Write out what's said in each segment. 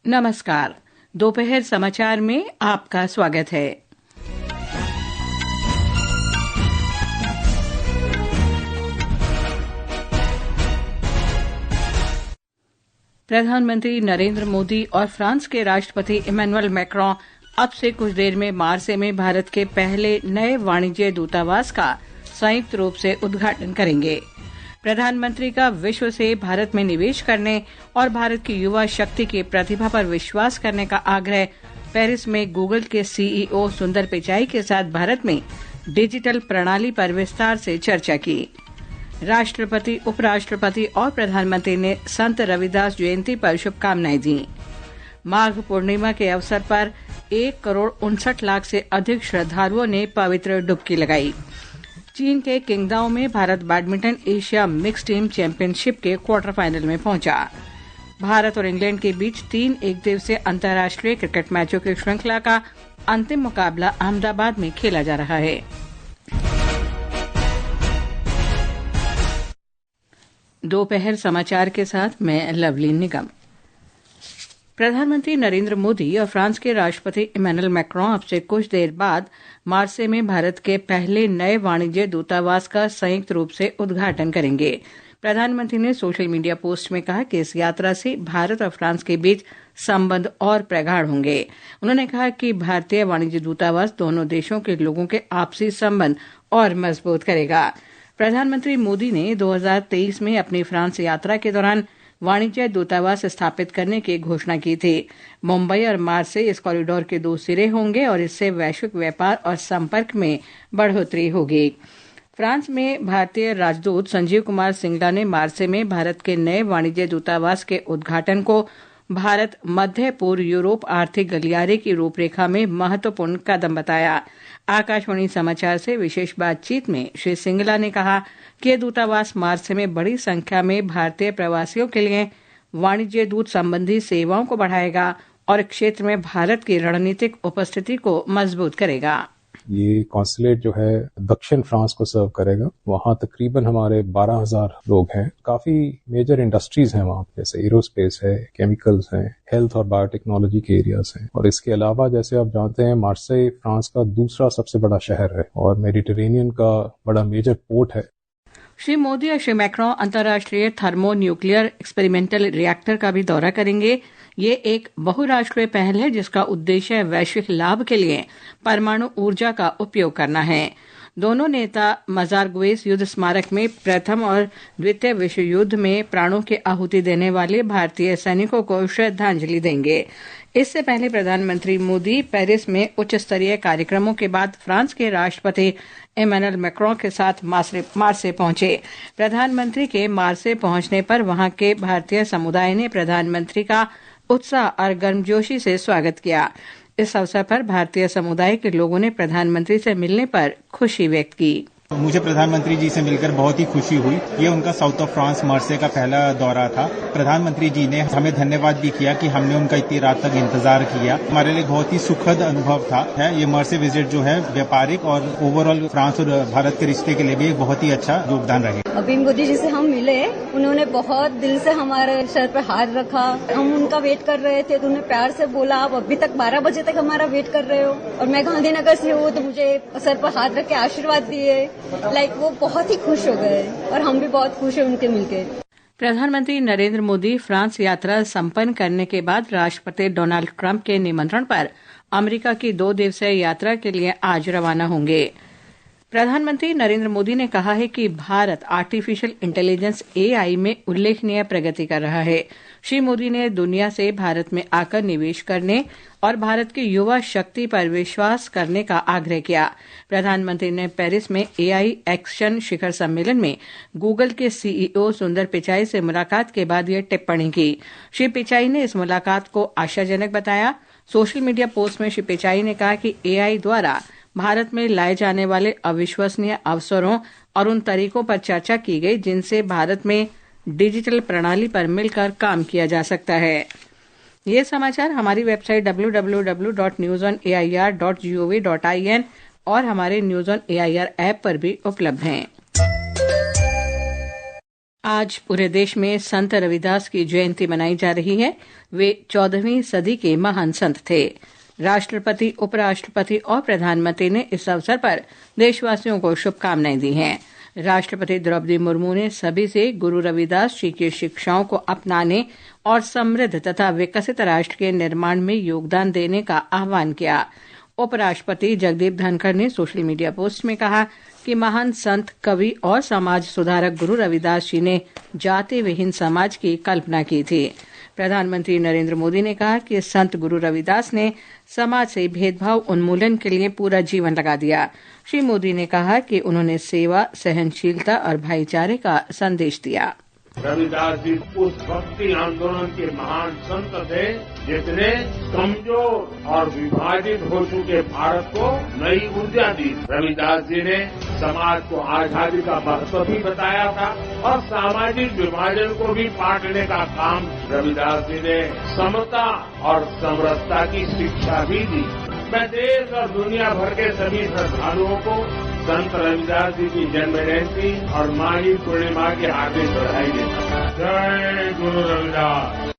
नमस्कार। दोपहर समाचार में आपका स्वागत है। प्रधानमंत्री नरेंद्र मोदी और फ्रांस के राष्ट्रपति इमैनुअल मैक्रों अब से कुछ देर में मार्से में भारत के पहले नए वाणिज्य दूतावास का संयुक्त रूप से उद्घाटन करेंगे। प्रधानमंत्री का विश्व से भारत में निवेश करने और भारत की युवा शक्ति की प्रतिभा पर विश्वास करने का आग्रह पेरिस में गूगल के सीईओ सुंदर पिचाई के साथ भारत में डिजिटल प्रणाली पर विस्तार से चर्चा की। राष्ट्रपति, उपराष्ट्रपति और प्रधानमंत्री ने संत रविदास जयंती पर शुभकामनाएं दी। माघ पूर्णिमा के अवसर पर 1,59,00,000 से अधिक श्रद्धालुओं ने पवित्र डुबकी लगाई। चीन के किंगदाओ में Bharat badminton Asia mix team championship के क्वार्टर फाइनल में पहुंचा। भारत और इंग्लैंड के बीच 3 एकदिवसीय अंतर्राष्ट्रीय क्रिकेट मैचों की श्रृंखला का अंतिम मुकाबला अहमदाबाद में खेला जा रहा है। दोपहर समाचार के साथ मैं लवलीन निगम। प्रधानमंत्री नरेंद्र मोदी और फ्रांस के राष्ट्रपति इमैनुअल मैक्रों अब से कुछ देर बाद मार्से में भारत के पहले नए वाणिज्य दूतावास का संयुक्त रूप से उद्घाटन करेंगे। प्रधानमंत्री ने सोशल मीडिया पोस्ट में कहा कि इस यात्रा से भारत और फ्रांस के बीच संबंध और प्रगाढ़ होंगे। उन्होंने कहा कि भारतीय वाणिज्य दूतावास दोनों देशों के लोगों के आपसी संबंध और मजबूत करेगा। प्रधानमंत्री मोदी ने 2023 में अपनी फ्रांस यात्रा के दौरान वाणिज्य दूतावास स्थापित करने की घोषणा की थी। मुंबई और मार्से इस कॉरिडोर के 2 सिरे होंगे और इससे वैश्विक व्यापार और संपर्क में बढ़ोतरी होगी। फ्रांस में भारतीय राजदूत संजीव कुमार सिंगला ने मार्से में भारत के नए वाणिज्य दूतावास के उद्घाटन को भारत मध्य पूर्व यूरोप आर्थिक गलियारे की रूपरेखा में महत्वपूर्ण कदम बताया। आकाशवाणी समाचार से विशेष बातचीत में श्री सिंगला ने कहा कि दूतावास मार्से में बड़ी संख्या में भारतीय प्रवासियों के लिए वाणिज्य दूत संबंधी सेवाओं को बढ़ाएगा और क्षेत्र में भारत की रणनीतिक उपस्थिति को मजबूत करेगा। ये कॉन्सुलेट जो है दक्षिण फ्रांस को सर्व करेगा। वहाँ तकरीबन हमारे 12,000 लोग हैं। काफी मेजर इंडस्ट्रीज हैं वहाँ, जैसे एरोस्पेस है, केमिकल्स हैं, हेल्थ और बायोटेक्नोलॉजी के एरियाज हैं। और इसके अलावा जैसे आप जानते हैं मार्से फ्रांस का दूसरा सबसे बड़ा शहर है और मेडिटेरेनियन का बड़ा मेजर पोर्ट है। श्री मोदी और श्री मैक्रों अंतर्राष्ट्रीय थर्मो न्यूक्लियर एक्सपेरिमेंटल रिएक्टर का भी दौरा करेंगे। ये एक बहुराष्ट्रीय पहल है जिसका उद्देश्य वैश्विक लाभ के लिए परमाणु ऊर्जा का उपयोग करना है। दोनों नेता मजारगुएस युद्ध स्मारक में प्रथम और द्वितीय विश्व युद्ध में प्राणों की आहुति देने वाले भारतीय सैनिकों को श्रद्धांजलि देंगे। इससे पहले प्रधानमंत्री मोदी पेरिस में उच्च स्तरीय कार्यक्रमों के बाद फ्रांस के राष्ट्रपति इमैनुअल मैक्रों के साथ मार्से पहुंचे। प्रधानमंत्री के मार्से पहुंचने पर वहां के भारतीय समुदाय ने प्रधानमंत्री का उत्साह और गर्मजोशी से स्वागत किया। इस अवसर पर भारतीय समुदाय के लोगों ने प्रधानमंत्री से मिलने पर खुशी व्यक्त की। मुझे प्रधानमंत्री जी से मिलकर बहुत ही खुशी हुई। ये उनका साउथ ऑफ फ्रांस मार्से का पहला दौरा था। प्रधानमंत्री जी ने हमें धन्यवाद भी किया कि हमने उनका इतनी रात तक इंतजार किया। हमारे लिए बहुत ही सुखद अनुभव था। ये मार्से विजिट जो है व्यापारिक और ओवरऑल फ्रांस और भारत के रिश्ते के लिए भी बहुत ही अच्छा योगदान रहे। अभी मोदी जी से हम मिले, उन्होंने बहुत दिल से हमारे सर पर हाथ रखा। हम उनका वेट कर रहे थे तो उन्होंने प्यार से बोला आप अभी तक 12 बजे तक हमारा वेट कर रहे हो। और मैं गांधीनगर से हूँ तो मुझे सर पर हाथ रख के आशीर्वाद दिए। वो बहुत ही खुश हो गए और हम भी बहुत खुश हैं उनके मिलकर। प्रधानमंत्री नरेंद्र मोदी फ्रांस यात्रा संपन्न करने के बाद राष्ट्रपति डोनाल्ड ट्रंप के निमंत्रण पर अमेरिका की 2 दिवसीय यात्रा के लिए आज रवाना होंगे। प्रधानमंत्री नरेंद्र मोदी ने कहा है कि भारत आर्टिफिशियल इंटेलिजेंस AI में उल्लेखनीय प्रगति कर रहा है। श्री मोदी ने दुनिया से भारत में आकर निवेश करने और भारत की युवा शक्ति पर विश्वास करने का आग्रह किया। प्रधानमंत्री ने पेरिस में AI एक्शन शिखर सम्मेलन में गूगल के सीईओ सुंदर पिचाई से मुलाकात के बाद ये टिप्पणी की। श्री पिचाई ने इस मुलाकात को आशाजनक बताया। सोशल मीडिया पोस्ट में श्री पिचाई ने कहा कि AI द्वारा भारत में लाए जाने वाले अविश्वसनीय अवसरों और उन तरीकों पर चर्चा की गई जिनसे भारत में डिजिटल प्रणाली पर मिलकर काम किया जा सकता है। ये समाचार हमारी वेबसाइट www.newsonair.gov.in और हमारे न्यूज़ ऑन एआईआर ऐप पर भी उपलब्ध हैं। आज पूरे देश में संत रविदास की जयंती मनाई जा रही है। वे 14वीं सदी के महान संत थे। राष्ट्रपति, उपराष्ट्रपति और प्रधानमंत्री ने इस अवसर पर देशवासियों को शुभकामनाएं दी हैं। राष्ट्रपति द्रौपदी मुर्मू ने सभी से गुरु रविदास जी की शिक्षाओं को अपनाने और समृद्ध तथा विकसित राष्ट्र के निर्माण में योगदान देने का आह्वान किया। उपराष्ट्रपति जगदीप धनखड़ ने सोशल मीडिया पोस्ट में कहा कि महान संत, कवि और समाज सुधारक गुरु रविदास जी ने जाति विहीन समाज की कल्पना की थी। प्रधानमंत्री नरेंद्र मोदी ने कहा कि संत गुरु रविदास ने समाज से भेदभाव उन्मूलन के लिए पूरा जीवन लगा दिया। श्री मोदी ने कहा कि उन्होंने सेवा, सहनशीलता और भाईचारे का संदेश दिया। रविदास जी उस भक्ति आंदोलन के महान संत थे जिसने कमजोर और विभाजित हो चुके भारत को नई ऊर्जा दी। रविदास जी ने समाज को आजादी का महत्व भी बताया था और सामाजिक विभाजन को भी पाटने का काम रविदास जी ने समता और समरसता की शिक्षा भी दी। मैं देश और दुनिया भर के सभी श्रद्धालुओं को संत रविदास जी की जन्म जयंती और माघी पूर्णिमा की हार्दिक बधाई देता हूं। जय गुरु रविदास।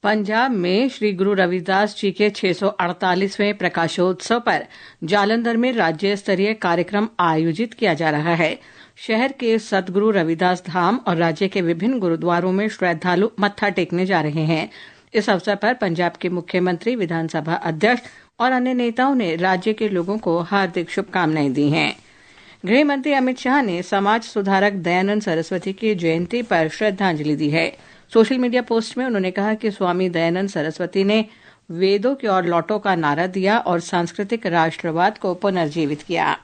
पंजाब में श्री गुरु रविदास जी के 648वें प्रकाशोत्सव पर जालंधर में राज्य स्तरीय कार्यक्रम आयोजित किया जा रहा है। शहर के सतगुरु रविदास धाम और राज्य के विभिन्न गुरुद्वारों में श्रद्धालु मत्था टेकने जा रहे हैं। इस अवसर पर पंजाब के मुख्यमंत्री, विधानसभा अध्यक्ष और अन्य नेताओं ने राज्य के लोगों को हार्दिक शुभकामनाएं दी हैं। गृह मंत्री अमित शाह ने समाज सुधारक दयानंद सरस्वती की जयंती पर श्रद्धांजलि दी है। सोशल मीडिया पोस्ट में उन्होंने कहा कि स्वामी दयानंद सरस्वती ने वेदों की ओर लौटो का नारा दिया और सांस्कृतिक राष्ट्रवाद को पुनर्जीवित किया।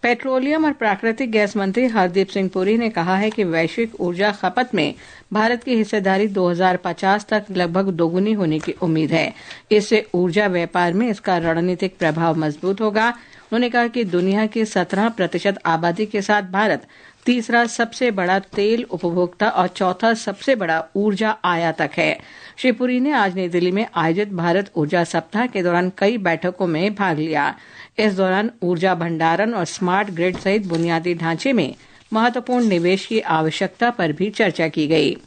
पेट्रोलियम और प्राकृतिक गैस मंत्री हरदीप सिंह पुरी ने कहा है कि वैश्विक ऊर्जा खपत में भारत की हिस्सेदारी 2050 तक लगभग दोगुनी होने की उम्मीद है। इससे ऊर्जा व्यापार में इसका रणनीतिक प्रभाव मजबूत होगा। उन्होंने कहा कि दुनिया की 17% आबादी के साथ भारत तीसरा सबसे बड़ा तेल उपभोक्ता और चौथा सबसे बड़ा ऊर्जा आयातक है। श्री पुरी ने आज नई दिल्ली में आयोजित भारत ऊर्जा सप्ताह के दौरान कई बैठकों में भाग लिया। इस दौरान ऊर्जा भंडारण और स्मार्ट ग्रिड सहित बुनियादी ढांचे में महत्वपूर्ण निवेश की आवश्यकता पर भी चर्चा की गई।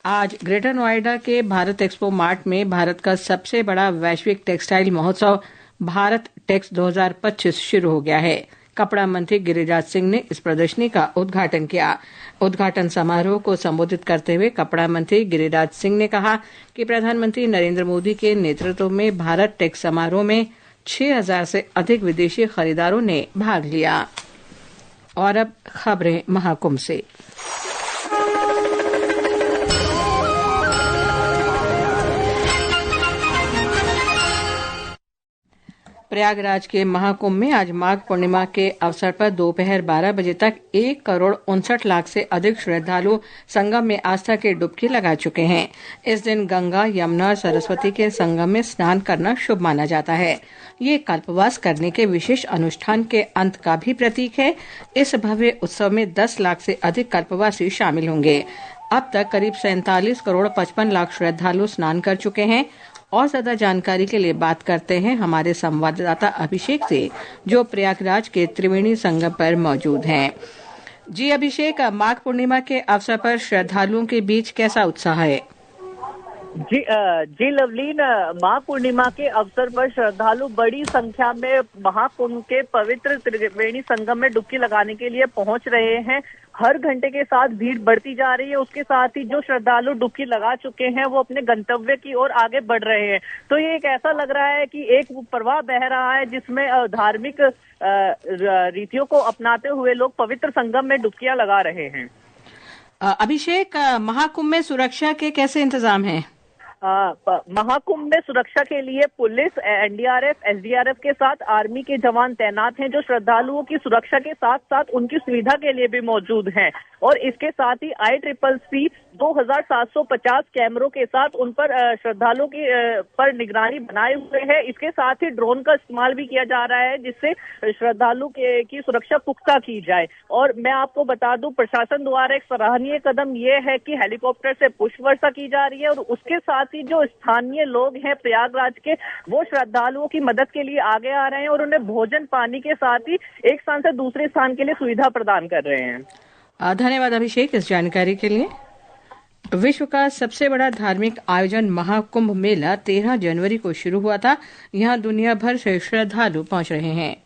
आज ग्रेटर नोएडा के भारत एक्सपो मार्ट में भारत का सबसे बड़ा वैश्विक टेक्सटाइल महोत्सव भारत टेक्स 2025 शुरू हो गया है। कपड़ा मंत्री गिरिराज सिंह ने इस प्रदर्शनी का उद्घाटन किया। उद्घाटन समारोह को संबोधित करते हुए कपड़ा मंत्री गिरिराज सिंह ने कहा कि प्रधानमंत्री नरेंद्र मोदी के नेतृत्व में भारत टेक्स समारोह में 6000 से अधिक विदेशी खरीदारों ने भाग लिया। और अब खबरें महाकुंभ से। प्रयागराज के महाकुंभ में आज माघ पूर्णिमा के अवसर पर दोपहर 12 बजे तक 1,59,00,000 से अधिक श्रद्धालु संगम में आस्था की डुबकी लगा चुके हैं। इस दिन गंगा, यमुना और सरस्वती के संगम में स्नान करना शुभ माना जाता है। ये कल्पवास करने के विशेष अनुष्ठान के अंत का भी प्रतीक है। इस भव्य उत्सव में 10 लाख से अधिक कल्पवासी शामिल होंगे। अब तक करीब 47,55,00,000 श्रद्धालु स्नान कर चुके हैं। और ज्यादा जानकारी के लिए बात करते हैं हमारे संवाददाता अभिषेक से, जो प्रयागराज के त्रिवेणी संगम पर मौजूद हैं। जी अभिषेक, माघ पूर्णिमा के अवसर पर श्रद्धालुओं के बीच कैसा उत्साह है? जी लवलीन, माघ पूर्णिमा के अवसर पर श्रद्धालु बड़ी संख्या में महाकुंभ के पवित्र त्रिवेणी संगम में डुबकी लगाने के लिए पहुंच रहे हैं। हर घंटे के साथ भीड़ बढ़ती जा रही है। उसके साथ ही जो श्रद्धालु डुबकी लगा चुके हैं वो अपने गंतव्य की ओर आगे बढ़ रहे हैं। तो ये एक ऐसा लग रहा है कि एक प्रवाह बह रहा है जिसमें धार्मिक रीतियों को अपनाते हुए लोग पवित्र संगम में डुबकियां लगा रहे हैं। अभिषेक, महाकुंभ में सुरक्षा के कैसे इंतजाम हैं? महाकुंभ में सुरक्षा के लिए पुलिस, एनडीआरएफ, एसडीआरएफ के साथ आर्मी के जवान तैनात हैं, जो श्रद्धालुओं की सुरक्षा के साथ साथ उनकी सुविधा के लिए भी मौजूद हैं। और इसके साथ ही ICCC 2750 कैमरों के साथ उन पर श्रद्धालुओं की पर निगरानी बनाए हुए है। इसके साथ ही ड्रोन का इस्तेमाल भी किया जा रहा है जिससे श्रद्धालु की सुरक्षा पुख्ता की जाए। और मैं आपको बता दूं, प्रशासन द्वारा एक सराहनीय कदम ये है कि हेलीकॉप्टर से पुष्प वर्षा की जा रही है और उसके साथ ही जो स्थानीय लोग हैं प्रयागराज के, वो श्रद्धालुओं की मदद के लिए आगे आ रहे हैं और उन्हें भोजन पानी के साथ ही एक स्थान से दूसरे स्थान के लिए सुविधा प्रदान कर रहे हैं। धन्यवाद अभिषेक इस जानकारी के लिए। विश्व का सबसे बड़ा धार्मिक आयोजन महाकुंभ मेला 13 जनवरी को शुरू हुआ था। यहां दुनिया भर से श्रद्धालु पहुंच रहे हैं।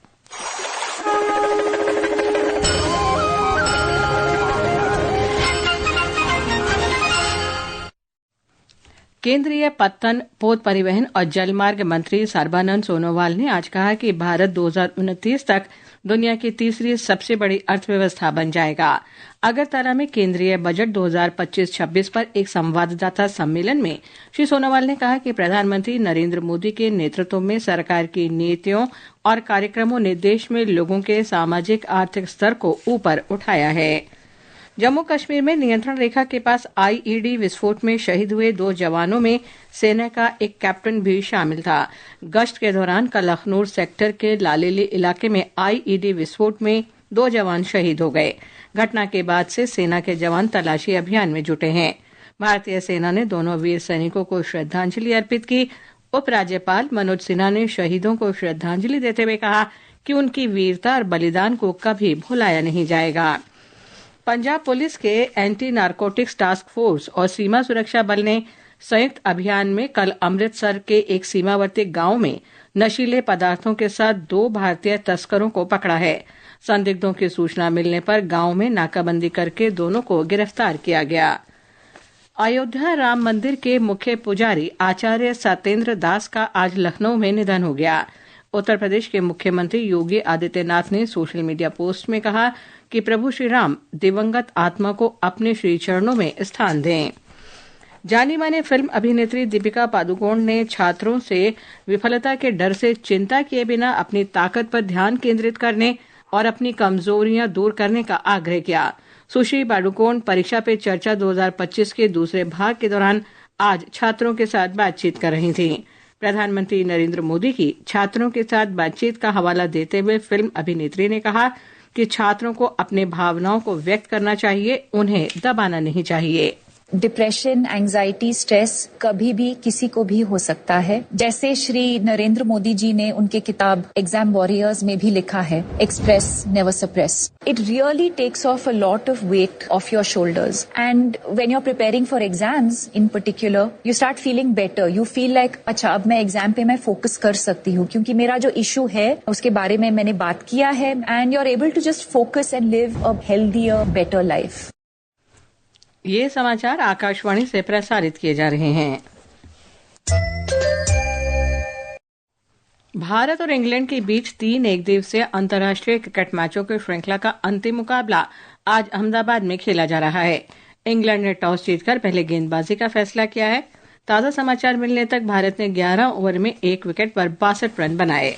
केंद्रीय पत्तन, पोत परिवहन और जलमार्ग मंत्री सर्बानंद सोनोवाल ने आज कहा कि भारत 2029 तक दुनिया की तीसरी सबसे बड़ी अर्थव्यवस्था बन जाएगा। अगरतला में केंद्रीय बजट 2025-26 पर एक संवाददाता सम्मेलन में श्री सोनोवाल ने कहा कि प्रधानमंत्री नरेंद्र मोदी के नेतृत्व में सरकार की नीतियों और कार्यक्रमों ने देश में लोगों के सामाजिक आर्थिक स्तर को ऊपर उठाया है। जम्मू कश्मीर में नियंत्रण रेखा के पास आईईडी विस्फोट में शहीद हुए 2 जवानों में सेना का एक कैप्टन भी शामिल था। गश्त के दौरान कल अखनूर सेक्टर के लालेली इलाके में आईईडी विस्फोट में 2 जवान शहीद हो गए। घटना के बाद से सेना के जवान तलाशी अभियान में जुटे हैं। भारतीय सेना ने दोनों वीर सैनिकों को श्रद्धांजलि अर्पित की। उपराज्यपाल मनोज सिन्हा ने शहीदों को श्रद्धांजलि देते हुए कहा कि उनकी वीरता और बलिदान को कभी भुलाया नहीं जाएगा। पंजाब पुलिस के एंटी नारकोटिक्स टास्क फोर्स और सीमा सुरक्षा बल ने संयुक्त अभियान में कल अमृतसर के एक सीमावर्ती गांव में नशीले पदार्थों के साथ 2 भारतीय तस्करों को पकड़ा है। संदिग्धों की सूचना मिलने पर गांव में नाकाबंदी करके दोनों को गिरफ्तार किया गया। अयोध्या राम मंदिर के मुख्य पुजारी आचार्य सत्येंद्र दास का आज लखनऊ में निधन हो गया। उत्तर प्रदेश के मुख्यमंत्री योगी आदित्यनाथ ने सोशल मीडिया पोस्ट में कहा कि प्रभु श्री राम दिवंगत आत्मा को अपने श्री चरणों में स्थान दें। जानी मानी फिल्म अभिनेत्री दीपिका पादुकोण ने छात्रों से विफलता के डर से चिंता किए बिना अपनी ताकत पर ध्यान केंद्रित करने और अपनी कमजोरियां दूर करने का आग्रह किया। सुश्री पादुकोण परीक्षा पे चर्चा 2025 के दूसरे भाग के दौरान आज छात्रों के साथ बातचीत कर रही थीं। प्रधानमंत्री नरेंद्र मोदी की छात्रों के साथ बातचीत का हवाला देते हुए फिल्म अभिनेत्री ने कहा कि छात्रों को अपने भावनाओं को व्यक्त करना चाहिए, उन्हें दबाना नहीं चाहिए। डिप्रेशन, एंजाइटी, स्ट्रेस कभी भी किसी को भी हो सकता है। जैसे श्री नरेंद्र मोदी जी ने उनके किताब एग्जाम वॉरियर्स में भी लिखा है, express never suppress. It really takes off a lot of weight off your shoulders and when you are preparing for exams in particular you start feeling better. You feel like अच्छा अब मैं exam पे मैं focus कर सकती हूँ क्योंकि मेरा जो इशू है उसके बारे में मैंने बात किया है and you are able to just focus and live a healthier better life. ये समाचार आकाशवाणी से प्रसारित किए जा रहे हैं। भारत और इंग्लैंड के बीच 3 एकदिवसीय अंतर्राष्ट्रीय क्रिकेट मैचों की श्रृंखला का अंतिम मुकाबला आज अहमदाबाद में खेला जा रहा है। इंग्लैंड ने टॉस जीतकर पहले गेंदबाजी का फैसला किया है। ताजा समाचार मिलने तक भारत ने 11 ओवर में 1 विकेट पर 62 रन बनाए।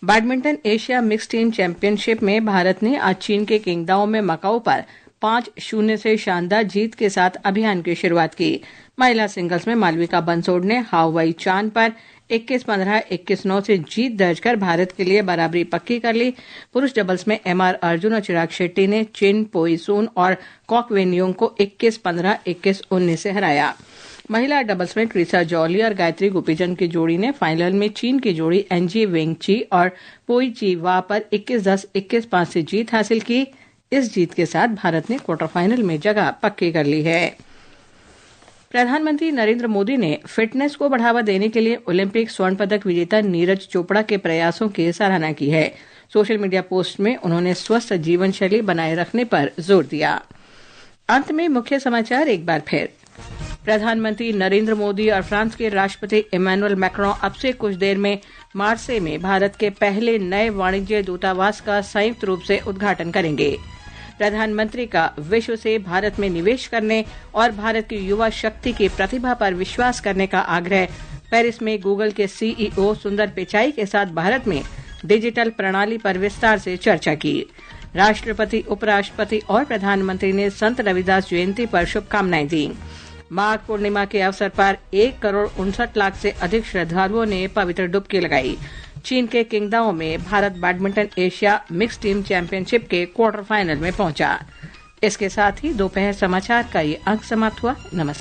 Badminton Asia mix team championship में भारत ने आज चीन के किंगदाओ में मकाऊ पर 5-0 से शानदार जीत के साथ अभियान की शुरुआत की। महिला सिंगल्स में मालविका बंसोड़ ने हाओवाई चान पर 21-15, 21-9 से जीत दर्ज कर भारत के लिए बराबरी पक्की कर ली। पुरुष डबल्स में एमआर अर्जुन और चिराग शेट्टी ने चिन पोईसून और कॉक वेनयोंग को 21-15, 21-19 से हराया। महिला डबल्स में ट्रीसा जॉली और गायत्री गोपीचंद की जोड़ी ने फाइनल में चीन की जोड़ी एनजी वेंगची और पोई जी वा पर 21-10, 21-5 से जीत हासिल की। इस जीत के साथ भारत ने क्वार्टर फाइनल में जगह पक्की कर ली है। प्रधानमंत्री नरेंद्र मोदी ने फिटनेस को बढ़ावा देने के लिए ओलंपिक स्वर्ण पदक विजेता नीरज चोपड़ा के प्रयासों की सराहना की है। सोशल मीडिया पोस्ट में उन्होंने स्वस्थ जीवन शैली बनाए रखने पर जोर दिया। अंत में मुख्य समाचार एक बार फिर। प्रधानमंत्री नरेंद्र मोदी और फ्रांस के राष्ट्रपति इमैनुअल मैक्रों अब से कुछ देर में मार्से में भारत के पहले नए वाणिज्य दूतावास का संयुक्त रूप से उद्घाटन करेंगे। प्रधानमंत्री का विश्व से भारत में निवेश करने और भारत की युवा शक्ति की प्रतिभा पर विश्वास करने का आग्रह। पेरिस में गूगल के सीईओ सुंदर पिचाई के साथ भारत में डिजिटल प्रणाली पर विस्तार से चर्चा की। राष्ट्रपति, उपराष्ट्रपति और प्रधानमंत्री ने संत रविदास जयंती पर शुभकामनाएं दी। माघ पूर्णिमा के अवसर पर 1,59,00,000 से अधिक श्रद्धालुओं ने पवित्र डुबकी लगाई। चीन के किंगदाओ में Bharat badminton Asia mix team championship के क्वार्टर फाइनल में पहुंचा। इसके साथ ही दोपहर समाचार का ये अंक समाप्त हुआ। नमस्कार।